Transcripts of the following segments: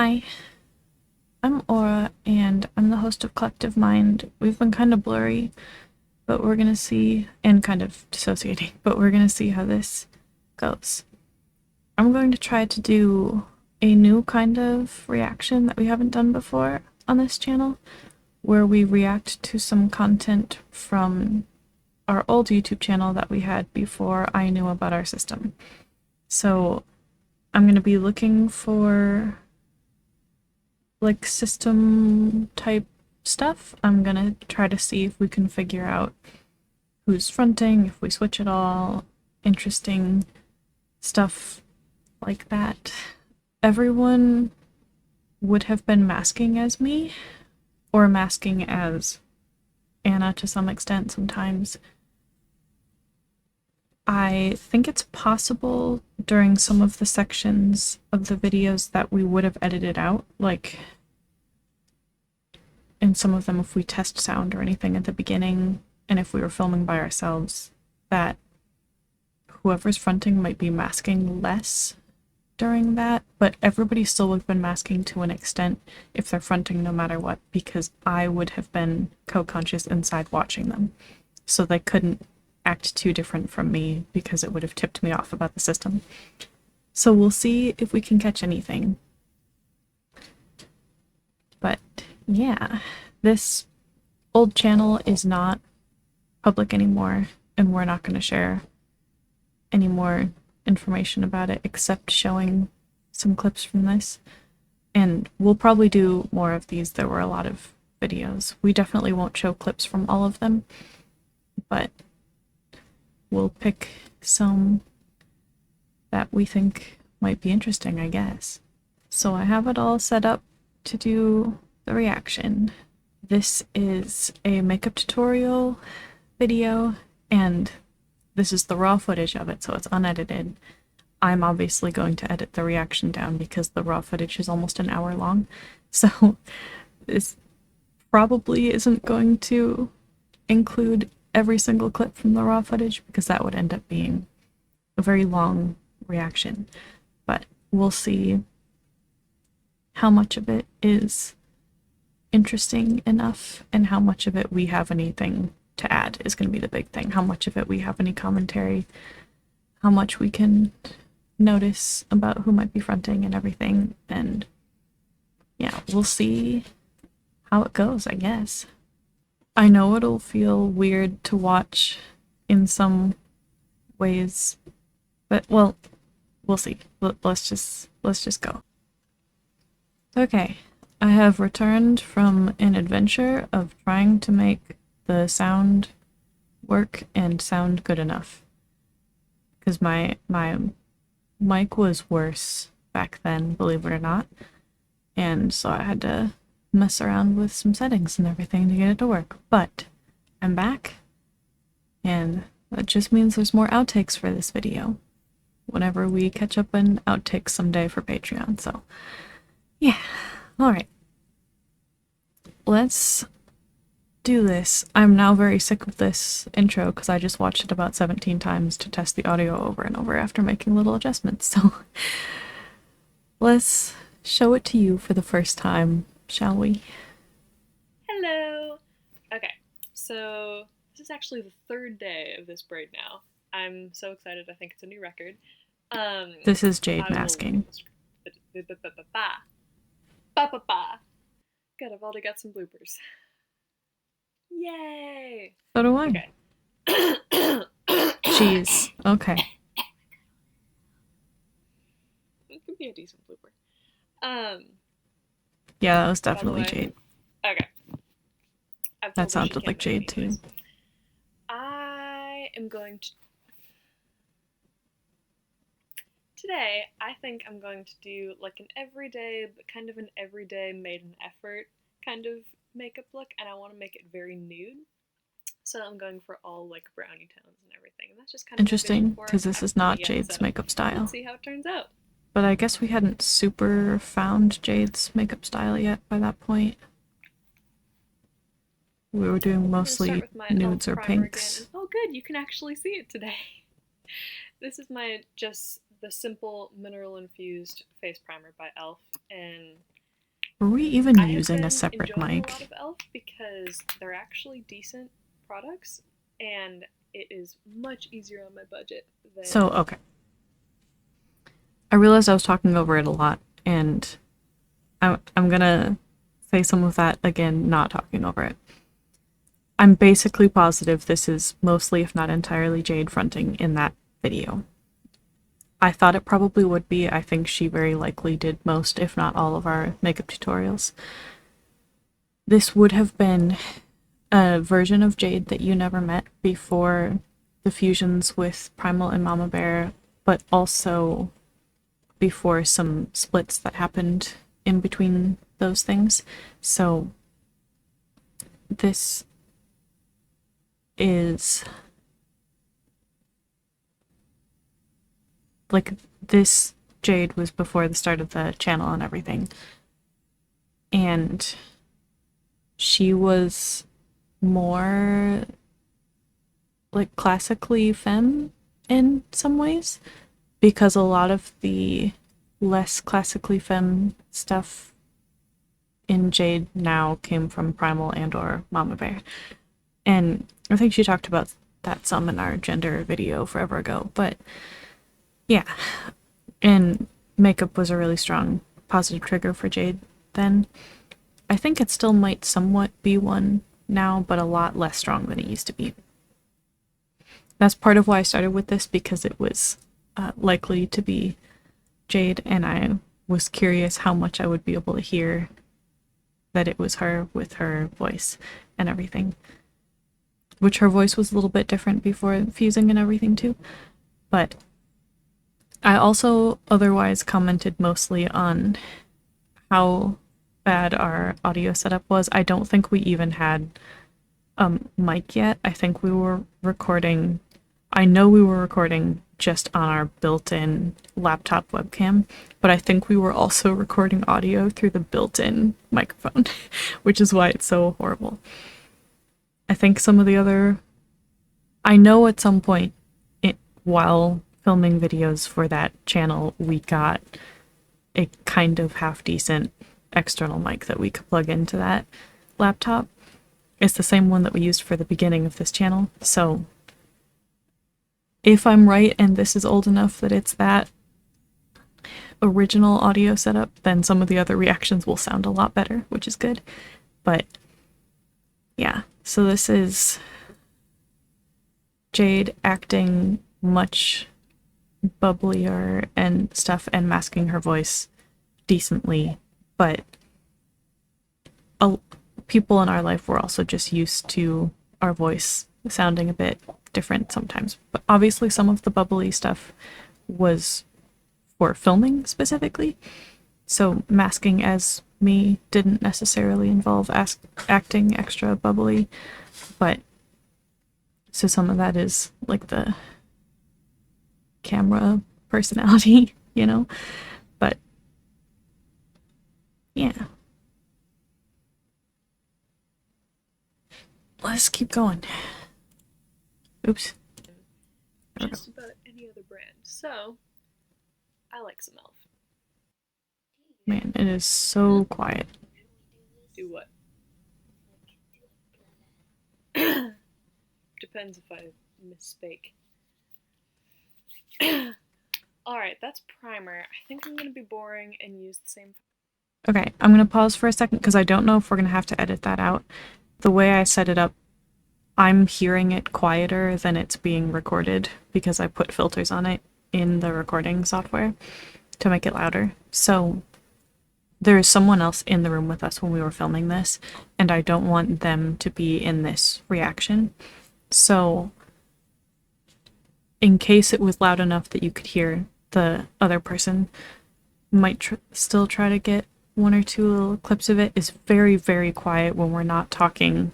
Hi, I'm Aura, and I'm the host of Collective Mind. We've been kind of blurry, but we're gonna see, and kind of dissociating, but we're gonna see how this goes. I'm going to try to do a new kind of reaction that we haven't done before on this channel, where we react to some content from our old YouTube channel that we had before I knew about our system. So I'm gonna be looking for like system type stuff. I'm gonna try to see if we can figure out who's fronting, if we switch at all, interesting stuff like that. Everyone would have been masking as me, or masking as Anna to some extent sometimes. I think it's possible during some of the sections of the videos that we would have edited out, like in some of them if we test sound or anything at the beginning, and if we were filming by ourselves, that whoever's fronting might be masking less during that, but everybody still would have been masking to an extent if they're fronting no matter what, because I would have been co-conscious inside watching them. So they couldn't act too different from me because it would have tipped me off about the system. So we'll see if we can catch anything. But yeah, this old channel is not public anymore, and we're not going to share any more information about it except showing some clips from this. And we'll probably do more of these. There were a lot of videos. We definitely won't show clips from all of them, but we'll pick some that we think might be interesting, I guess. So I have it all set up to do the reaction. This is a makeup tutorial video, and this is the raw footage of it, so it's unedited. I'm obviously going to edit the reaction down because the raw footage is almost an hour long, so this probably isn't going to include every single clip from the raw footage because that would end up being a very long reaction. But we'll see how much of it is interesting enough and how much of it we have anything to add is going to be the big thing. How much of it we have any commentary, how much we can notice about who might be fronting and everything. And yeah, we'll see how it goes, I guess. I know it'll feel weird to watch in some ways, but well, we'll see. Let's just go. Okay, I have returned from an adventure of trying to make the sound work and sound good enough, because my mic was worse back then, believe it or not, and so I had to mess around with some settings and everything to get it to work. But I'm back, and that just means there's more outtakes for this video whenever we catch up on outtakes someday for Patreon. So yeah, alright, let's do this. I'm now very sick of this intro because I just watched it about 17 times to test the audio over and over after making little adjustments, so let's show it to you for the first time, shall we? Hello! Okay, so this is actually the third day of this braid now. I'm so excited, I think it's a new record. This is Jade masking. Ba-ba-ba. Good, I've already got some bloopers. Yay! So do I. Okay. Jeez, okay. It could be a decent blooper. Yeah, that was definitely Jade. Okay. That sounded like Jade too. I am going to... Today, I think I'm going to do like an everyday, but kind of an everyday made an effort kind of makeup look, and I want to make it very nude. So I'm going for all like brownie tones and everything. And that's just kind of interesting, because this is not Jade's makeup style. Let's see how it turns out. But I guess we hadn't super found Jade's makeup style yet by that point. We were doing mostly nudes or pinks. Oh good, you can actually see it today. This is my just the simple mineral infused face primer by e.l.f. and Were we even I have using a been separate enjoying a lot mic? of e.l.f. because they're actually decent products and it is much easier on my budget So, than. okay. I realized I was talking over it a lot, and I'm gonna say some of that again, not talking over it. I'm basically positive this is mostly, if not entirely, Jade fronting in that video. I thought it probably would be. I think she very likely did most, if not all, of our makeup tutorials. This would have been a version of Jade that you never met before the fusions with Primal and Mama Bear, but also before some splits that happened in between those things. So this is like this Jade was before the start of the channel and everything. And she was more like classically femme in some ways because a lot of the less classically femme stuff in Jade now came from Primal and or Mama Bear. And I think she talked about that some in our gender video forever ago. But yeah, and makeup was a really strong positive trigger for Jade then. I think it still might somewhat be one now, but a lot less strong than it used to be. That's part of why I started with this, because it was likely to be Jade, and I was curious how much I would be able to hear that it was her with her voice and everything. Which her voice was a little bit different before fusing and everything too. But I also otherwise commented mostly on how bad our audio setup was. I don't think we even had a mic yet. I think we were recording. I know we were recording just on our built-in laptop webcam, but I think we were also recording audio through the built-in microphone, which is why it's so horrible. I think some of the other. I know at some point, while filming videos for that channel, we got a kind of half decent external mic that we could plug into that laptop. It's the same one that we used for the beginning of this channel. So if I'm right and this is old enough that it's that original audio setup, then some of the other reactions will sound a lot better, which is good. But yeah, so this is Jade acting much bubblier and stuff and masking her voice decently, but people in our life were also just used to our voice sounding a bit different sometimes. But obviously, some of the bubbly stuff was for filming specifically, so masking as me didn't necessarily involve acting extra bubbly, but so some of that is like the camera personality, you know? But yeah. Let's keep going. Oops. There we go. Just about any other brand. So, I like some e.l.f. Man, it is so quiet. Do what? Depends if I misspeak. Alright, that's primer. I think I'm gonna be boring and use the same. Okay, I'm gonna pause for a second because I don't know if we're gonna have to edit that out. The way I set it up, I'm hearing it quieter than it's being recorded because I put filters on it in the recording software to make it louder. So there is someone else in the room with us when we were filming this, and I don't want them to be in this reaction. So in case it was loud enough that you could hear the other person, might still try to get one or two little clips of it. Is very, very quiet when we're not talking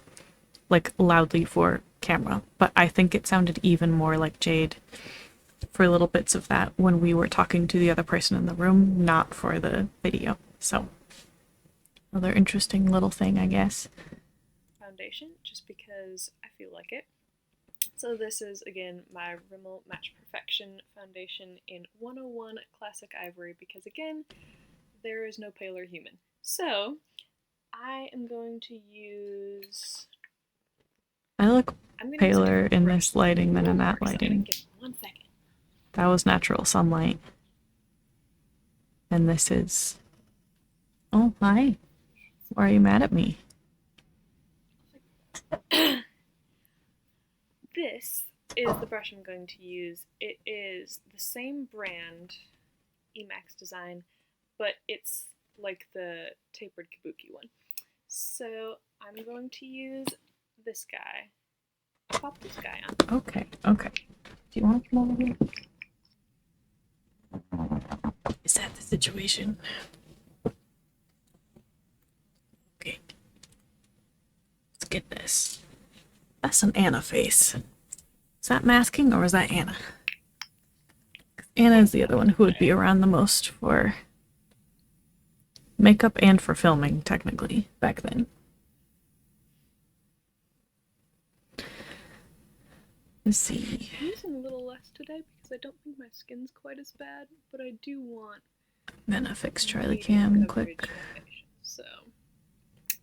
like loudly for camera. But I think it sounded even more like Jade for little bits of that when we were talking to the other person in the room, not for the video. So another interesting little thing, I guess. Foundation, just because I feel like it. So this is, again, my Rimmel Match Perfection foundation in 101 Classic Ivory, because again, there is no paler human. So I am going to use. I look I'm gonna use a paler different in brush. this lighting than in that Give me lighting. 1 second. That was natural sunlight. And this is... Oh, hi. Why are you mad at me? This is the brush I'm going to use. It is the same brand, Emax Design, but it's like the tapered kabuki one. So I'm going to use this guy. Pop this guy on. Okay, okay. Do you want to come over here? Is that the situation? Okay. Let's get this. That's an Anna face. Is that masking or is that Anna? Anna is the other one who would be around the most for makeup and for filming, technically, back then. Let's see. I'm using a little less today because I don't think my skin's quite as bad, but I do want I'm gonna fix Charlie Cam quick. So,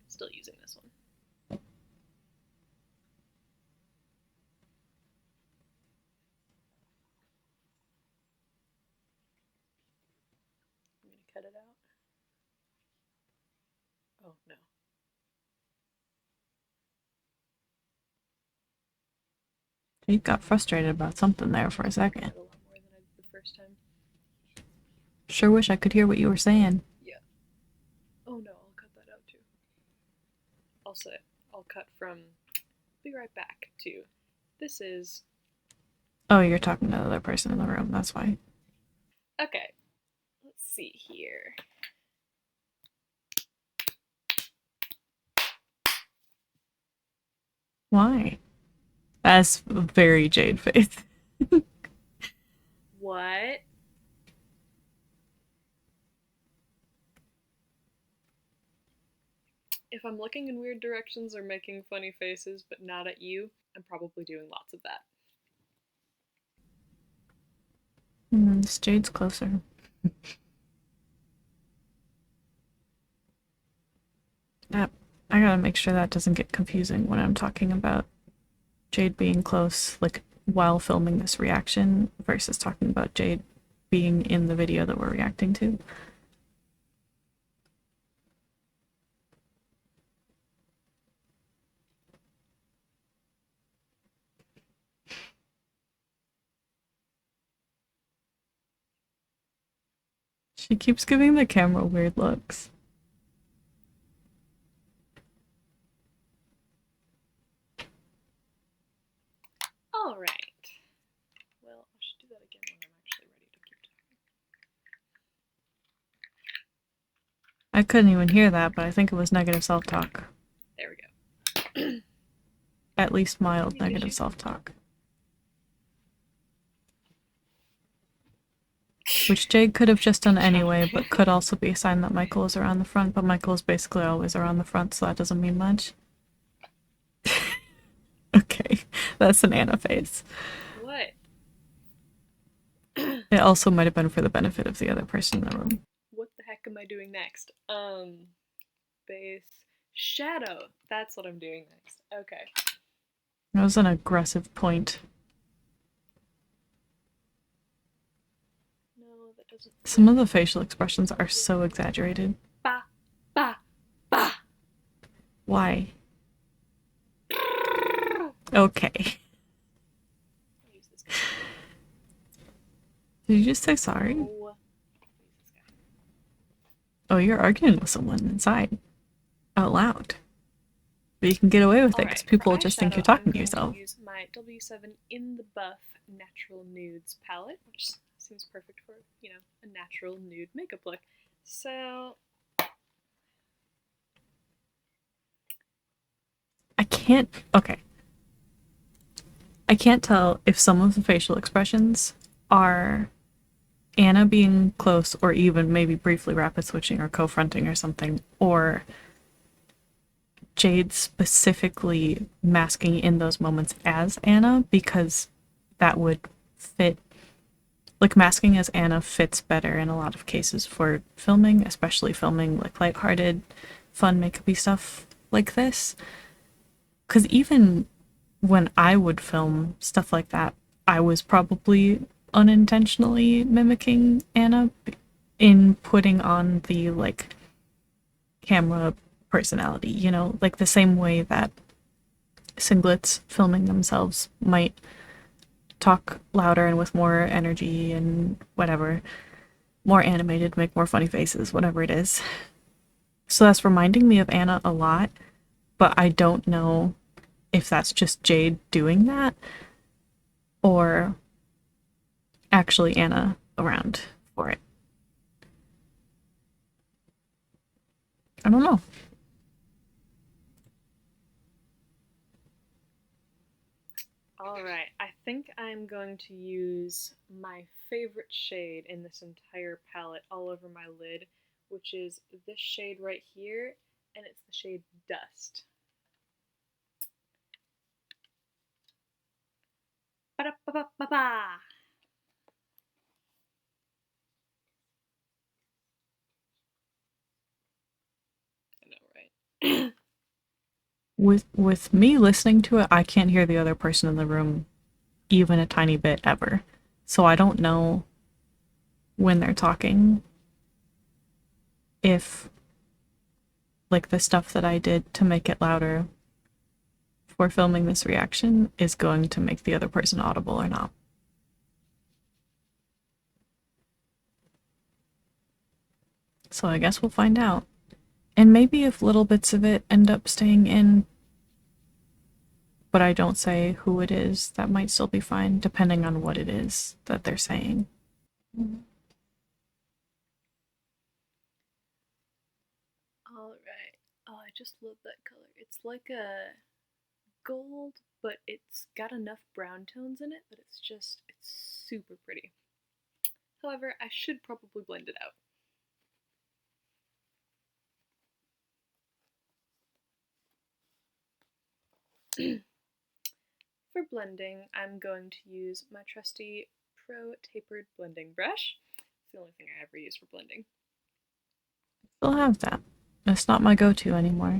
still using this one. I'm gonna cut it out. Oh no. He got frustrated about something there for a second. A lot more than I did the first time. Sure wish I could hear what you were saying. Yeah. Oh no, I'll cut that out too. Also, I'll cut from be right back to this is. Oh, you're talking to the other person in the room, that's why. Okay, let's see here. Why? That's very Jade Faith. What? If I'm looking in weird directions or making funny faces but not at you, I'm probably doing lots of that. This Jade's closer. Yep. I gotta make sure that doesn't get confusing when I'm talking about Jade being close, like while filming this reaction, versus talking about Jade being in the video that we're reacting to. She keeps giving the camera weird looks. All right. Well, I should do that again when I'm actually ready to keep talking. I couldn't even hear that, but I think it was negative self-talk. There we go. At least mild negative self-talk. Which Jade could have just done anyway, but could also be a sign that Michael is around the front, but Michael is basically always around the front, so that doesn't mean much. Okay, that's an Anna face. What? It also might have been for the benefit of the other person in the room. What the heck am I doing next? Base shadow. That's what I'm doing next. Okay. That was an aggressive point. No, that doesn't. Some of the facial expressions are so exaggerated. Ba, ba, ba. Why? Okay. Did you just say sorry? No. Oh, you're arguing with someone inside. Out loud. But you can get away with it because people will just think you're talking to yourself. I'm going to use my W7 In the Buff Natural Nudes palette, which seems perfect for, you know, a natural nude makeup look. So... I can't... Okay. I can't tell if some of the facial expressions are Anna being close or even maybe briefly rapid switching or co-fronting or something, or Jade specifically masking in those moments as Anna, because that would fit. like masking as Anna fits better in a lot of cases for filming, especially filming like lighthearted, fun makeupy stuff like this. Because even when I would film stuff like that, I was probably unintentionally mimicking Anna in putting on the like camera personality, you know, like the same way that singlets filming themselves might talk louder and with more energy and whatever, more animated, make more funny faces, whatever it is. So that's reminding me of Anna a lot, but I don't know if that's just Jade doing that or actually Anna around for it. I don't know. Alright, I think I'm going to use my favorite shade in this entire palette all over my lid, which is this shade right here, and it's the shade Dust. Ba-da-ba-ba-ba-ba! I know, right? With me listening to it, I can't hear the other person in the room even a tiny bit ever. So I don't know when they're talking if like the stuff that I did to make it louder for filming this reaction is going to make the other person audible or not. So I guess we'll find out. And maybe if little bits of it end up staying in, but I don't say who it is, that might still be fine, depending on what it is that they're saying. Alright. Oh, I just love that color. It's like a gold, but it's got enough brown tones in it that it's super pretty. However, I should probably blend it out. For blending, I'm going to use my trusty Pro Tapered Blending Brush. It's the only thing I ever use for blending. Still have that. It's not my go-to anymore.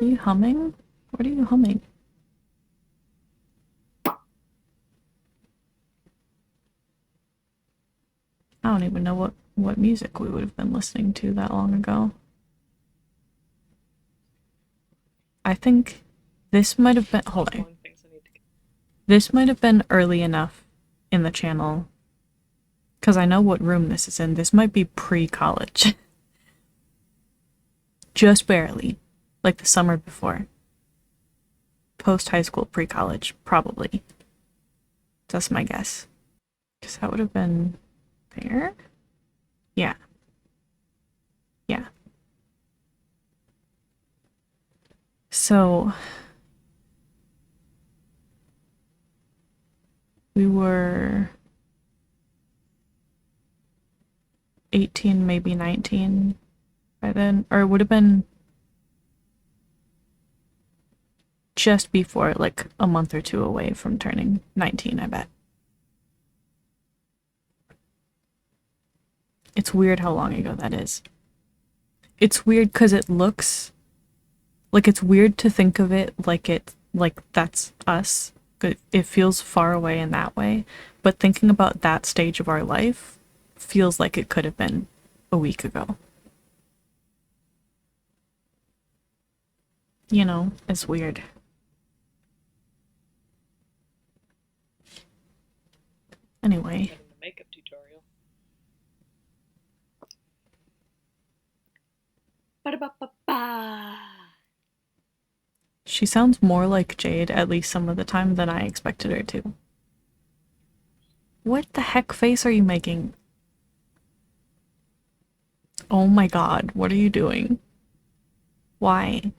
Are you humming? What are you humming? I don't even know what music we would have been listening to that long ago. I think this might have been. Hold on. This might have been early enough in the channel because I know what room this is in. This might be pre-college. Just barely. Like the summer before. Post-high school, pre-college, probably. That's my guess. Because that would have been there? Yeah. Yeah. So we were 18, maybe 19 by then, or it would have been just before, like a month or two away from turning 19, I bet. It's weird how long ago that is. It's weird because it looks like it's weird to think of it like that's us. It feels far away in that way, but thinking about that stage of our life feels like it could have been a week ago. You know, it's weird. Anyway. Having the makeup tutorial. Ba-da-ba-ba-ba! She sounds more like Jade at least some of the time than I expected her to. What the heck face are you making? Oh my god, what are you doing? Why?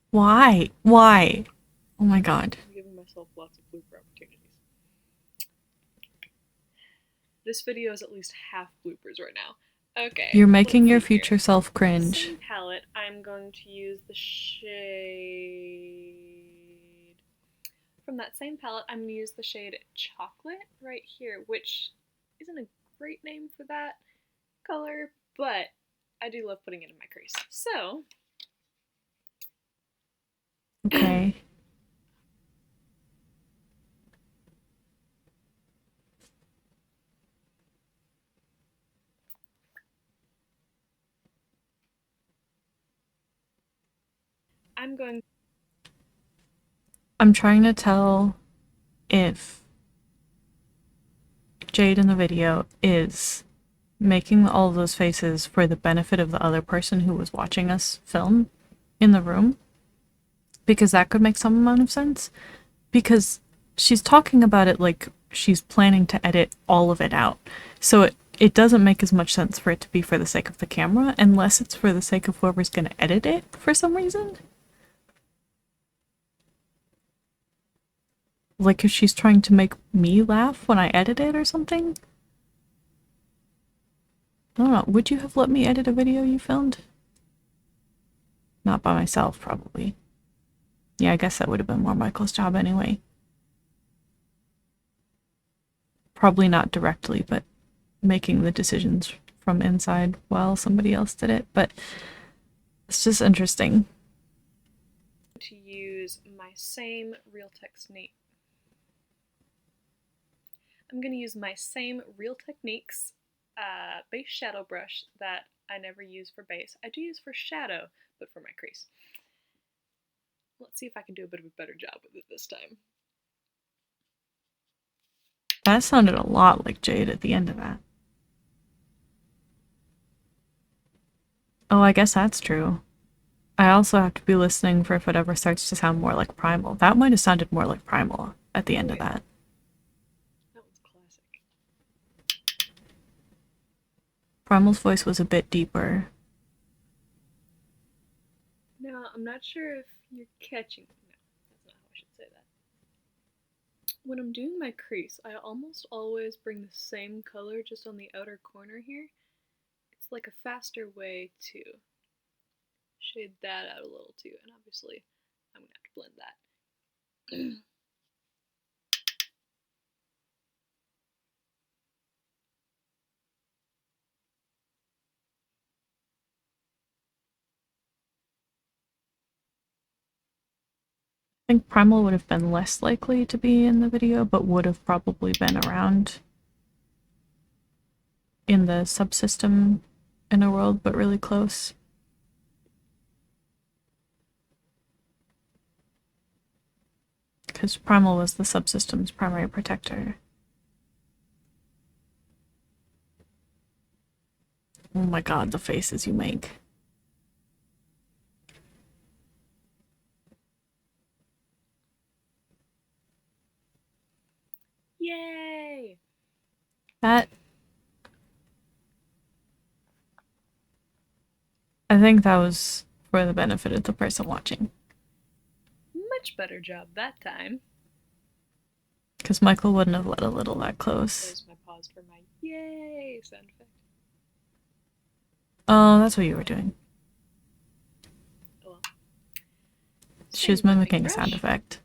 Why? Why? Oh my god. I'm giving myself lots of blooper opportunities. This video is at least half bloopers right now. Okay, You're let's making your see here. future self cringe. Same palette, I'm going to use the shade... From that same palette, I'm going to use the shade Chocolate right here, which isn't a great name for that color, but I do love putting it in my crease. So, Okay. I'm going... I'm trying to tell if Jade in the video is making all those faces for the benefit of the other person who was watching us film in the room, because that could make some amount of sense, because she's talking about it like she's planning to edit all of it out. So it doesn't make as much sense for it to be for the sake of the camera, unless it's for the sake of whoever's going to edit it for some reason. Like if she's trying to make me laugh when I edit it or something. I don't know. Would you have let me edit a video you filmed? Not by myself, probably. Yeah, I guess that would have been more Michael's job anyway. Probably not directly, but making the decisions from inside while somebody else did it. But it's just interesting. to use my same Real Technique. I'm going to use my same Real Techniques base shadow brush that I never use for base. I do use for shadow, but for my crease. Let's see if I can do a bit of a better job with it this time. That sounded a lot like Jade at the end of that. Oh, I guess that's true. I also have to be listening for if it ever starts to sound more like Primal. That might have sounded more like Primal at the end of that. That one's classic. Primal's voice was a bit deeper. Now, I'm not sure if you're catching... No, that's not how I should say that. When I'm doing my crease, I almost always bring the same color just on the outer corner here. It's like a faster way to shade that out a little too, and obviously I'm gonna have to blend that. I think Primal would have been less likely to be in the video, but would have probably been around in the subsystem in a world, but really close. Because Primal was the subsystem's primary protector. Oh my god, the faces you make. Yay! That... I think that was for the benefit of the person watching. Much better job that time. Because Michael wouldn't have let a little that close. There's my pause for my yay sound effect. Oh, that's what you were doing. Oh well. She was mimicking a sound effect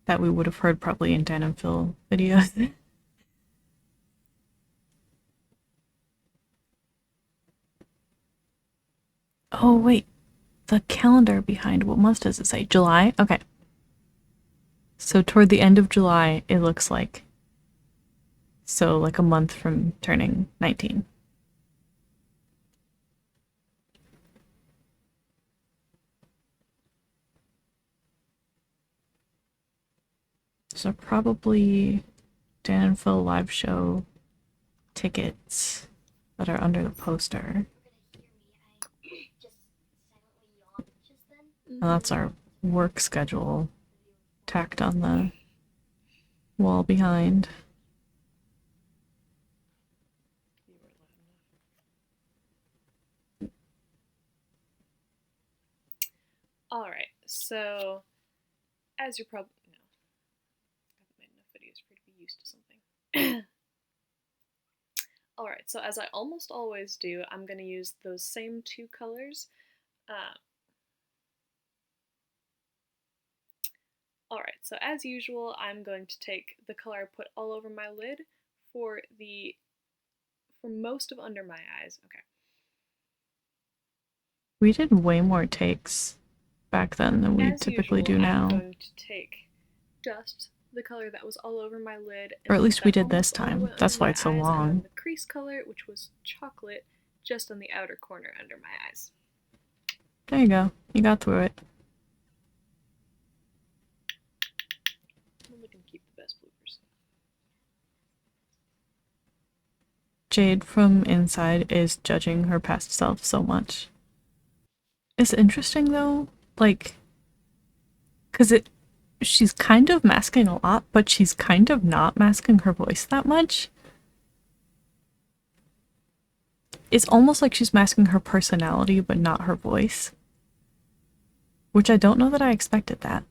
that we would have heard probably in Dan and Phil videos. Oh, wait. The calendar behind what month does it say? July? Okay. So toward the end of July, it looks like. So like a month from turning 19. So probably Dan and Phil live show tickets that are under the poster. And that's our work schedule tacked on the wall behind. Alright, so as you're probably... No. I haven't made enough videos for you to be used to something. Alright, so as I almost always do, I'm going to use those same two colors. Uh, Alright, so as usual, I'm going to take the color I put all over my lid for most of under my eyes. Okay. We did way more takes back then than we As typically usual, do I'm now. going to take just the color that was all over my lid Or and at put least we that did this almost all the time. way under That's why my it's so eyes, and then long. the crease color, which was chocolate, just on the outer corner under my eyes. There you go. You got through it. I'm looking to keep the best bloopers. Jade from inside is judging her past self so much. It's interesting though, like, because she's kind of masking a lot, but she's kind of not masking her voice that much. It's almost like she's masking her personality, but not her voice. Which I don't know that I expected that.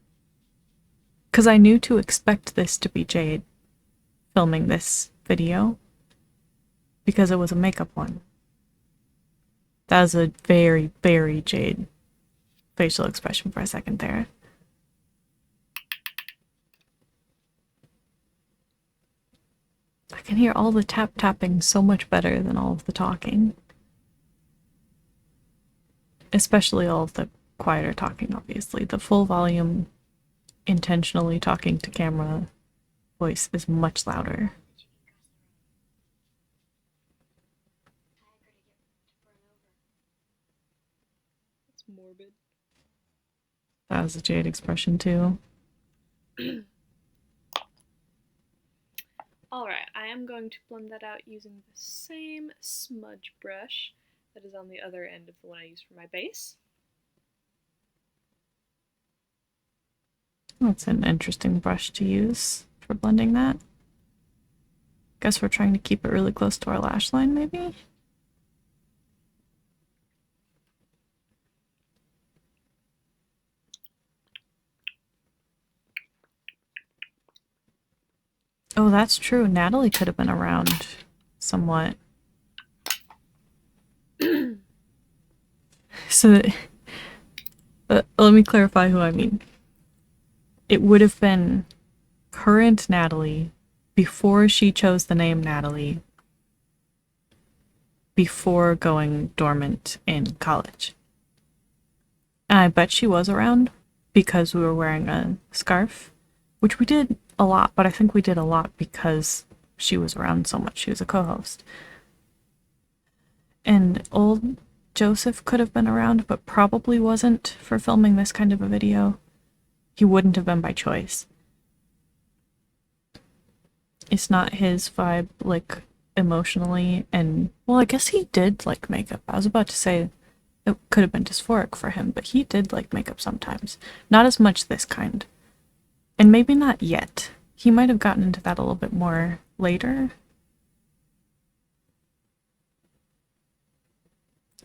Because I knew to expect this to be Jade filming this video, because it was a makeup one. That was a very, very Jade facial expression for a second there. I can hear all the tap tapping so much better than all of the talking. Especially all of the quieter talking, obviously. The full volume, intentionally talking to camera voice is much louder. It's morbid. That was a Jade expression too. Alright, I am going to blend that out using the same smudge brush that is on the other end of the one I used for my base. That's an interesting brush to use for blending that. Guess we're trying to keep it really close to our lash line, maybe? Oh, that's true. Natalie could have been around somewhat. So, let me clarify who I mean. It would have been current Natalie before she chose the name Natalie, before going dormant in college. And I bet she was around because we were wearing a scarf, which we did a lot, but I think we did a lot because she was around so much. She was a co-host. And old Joseph could have been around, but probably wasn't for filming this kind of a video. He wouldn't have been by choice. It's not his vibe, like, emotionally, and, well, I guess he did like makeup. I was about to say it could have been dysphoric for him, but he did like makeup sometimes. Not as much this kind. And maybe not yet. He might have gotten into that a little bit more later.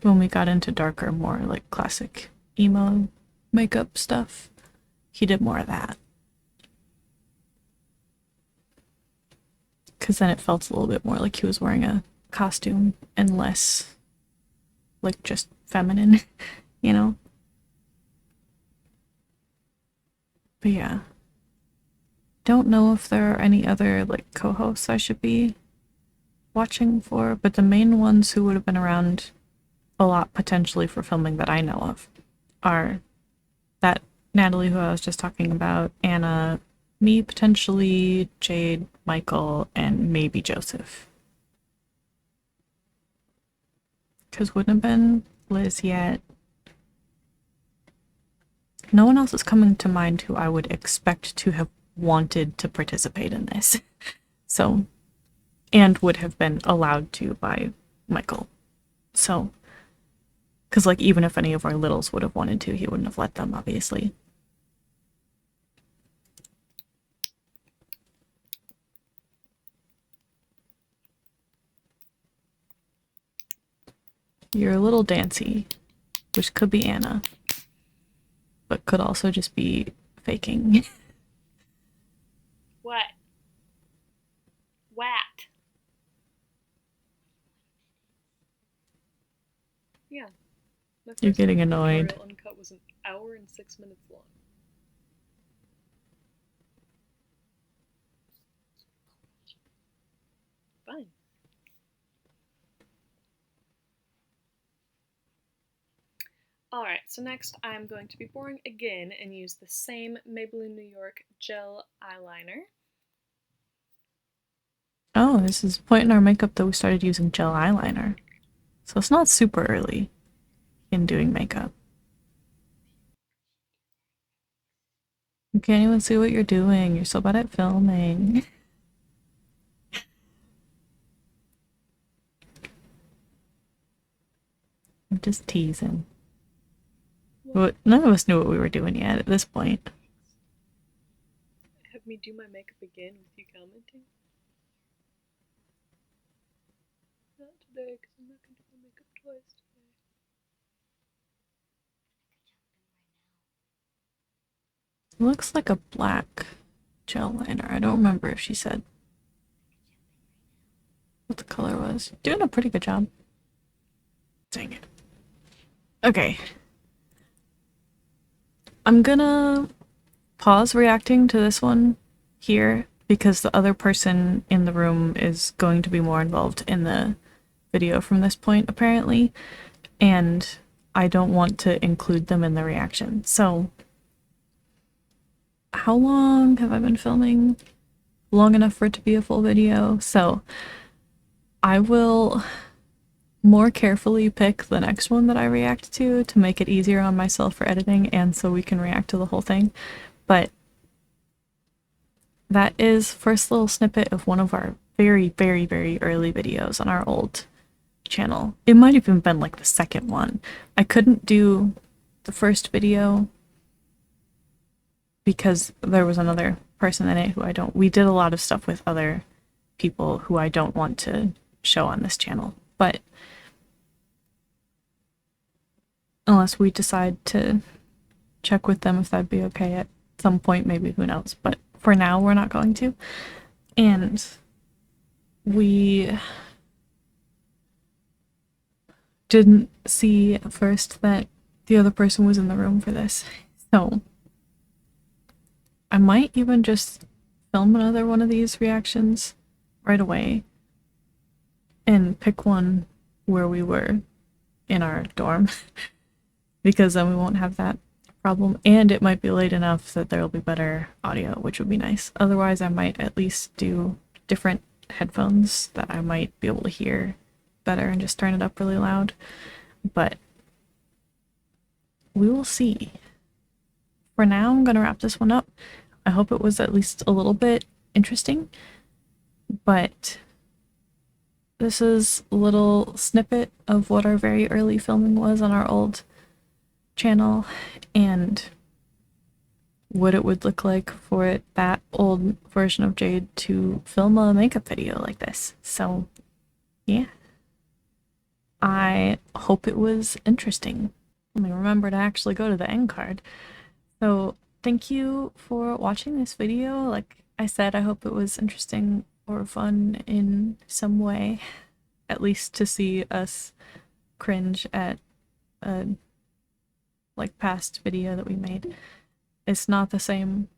When we got into darker, more like classic emo makeup stuff, he did more of that. Because then it felt a little bit more like he was wearing a costume and less like just feminine, you know? But yeah. Don't know if there are any other like co-hosts I should be watching for, but the main ones who would have been around a lot potentially for filming that I know of are that Natalie who I was just talking about, Anna, me potentially, Jade, Michael, and maybe Joseph. Because wouldn't have been Liz yet. No one else is coming to mind who I would expect to have wanted to participate in this. So, and would have been allowed to by Michael. So, because like even if any of our littles would have wanted to, he wouldn't have let them, obviously. You're a little dancy, which could be Anna, but could also just be faking. What? What? My You're first getting makeup annoyed. tutorial uncut was an hour and 6 minutes long. Fine. Alright, so next I'm going to be boring again and use the same Maybelline New York gel eyeliner. Oh, this is the point in our makeup that we started using gel eyeliner. So it's not super early in doing makeup. You can't even see what you're doing. You're so bad at filming. I'm just teasing. But none of us knew what we were doing yet at this point. Have me do my makeup again with you commenting? Not today, because I'm not going to do my makeup twice today. It looks like a black gel liner. I don't remember if she said what the color was. Doing a pretty good job. Dang it. Okay. I'm gonna pause reacting to this one here because the other person in the room is going to be more involved in the video from this point, apparently, and I don't want to include them in the reaction. So, how long have I been filming? Long enough for it to be a full video, so I will more carefully pick the next one that I react to make it easier on myself for editing and so we can react to the whole thing. But that is first little snippet of one of our very, very, very early videos on our old channel. It might have even been like the second one. I couldn't do the first video because there was another person in it who I don't. We did a lot of stuff with other people who I don't want to show on this channel. But unless we decide to check with them if that'd be okay at some point, maybe, who knows. But for now, we're not going to. And we didn't see at first that the other person was in the room for this. So I might even just film another one of these reactions right away and pick one where we were in our dorm because then we won't have that problem, and it might be late enough that there'll be better audio, which would be nice. Otherwise, I might at least do different headphones that I might be able to hear better and just turn it up really loud. But we will see. For now, I'm going to wrap this one up. I hope it was at least a little bit interesting, but this is a little snippet of what our very early filming was on our old channel and what it would look like for that old version of Jade to film a makeup video like this. So, yeah. I hope it was interesting. Let me remember to actually go to the end card. So, thank you for watching this video. Like I said, I hope it was interesting or fun in some way, at least to see us cringe at a past video that we made. It's not the same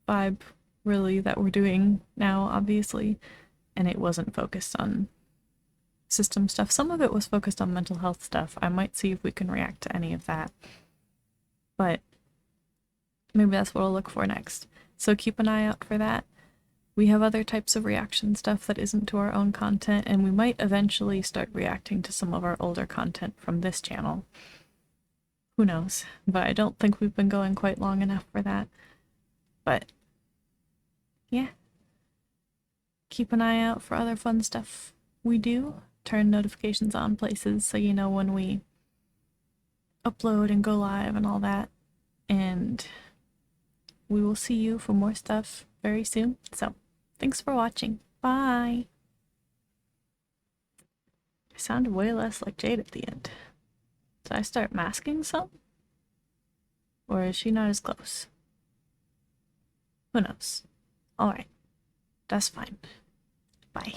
vibe really that we're doing now, obviously, and it wasn't focused on system stuff. Some of it was focused on mental health stuff. I might see if we can react to any of that, but maybe that's what I'll look for next. So keep an eye out for that. We have other types of reaction stuff that isn't to our own content, and we might eventually start reacting to some of our older content from this channel. Who knows? But I don't think we've been going quite long enough for that. But yeah. Keep an eye out for other fun stuff we do. Turn notifications on places so you know when we upload and go live and all that. And we will see you for more stuff very soon. So, thanks for watching. Bye! I sounded way less like Jade at the end. Did I start masking some? Or is she not as close? Who knows? Alright. That's fine. Bye.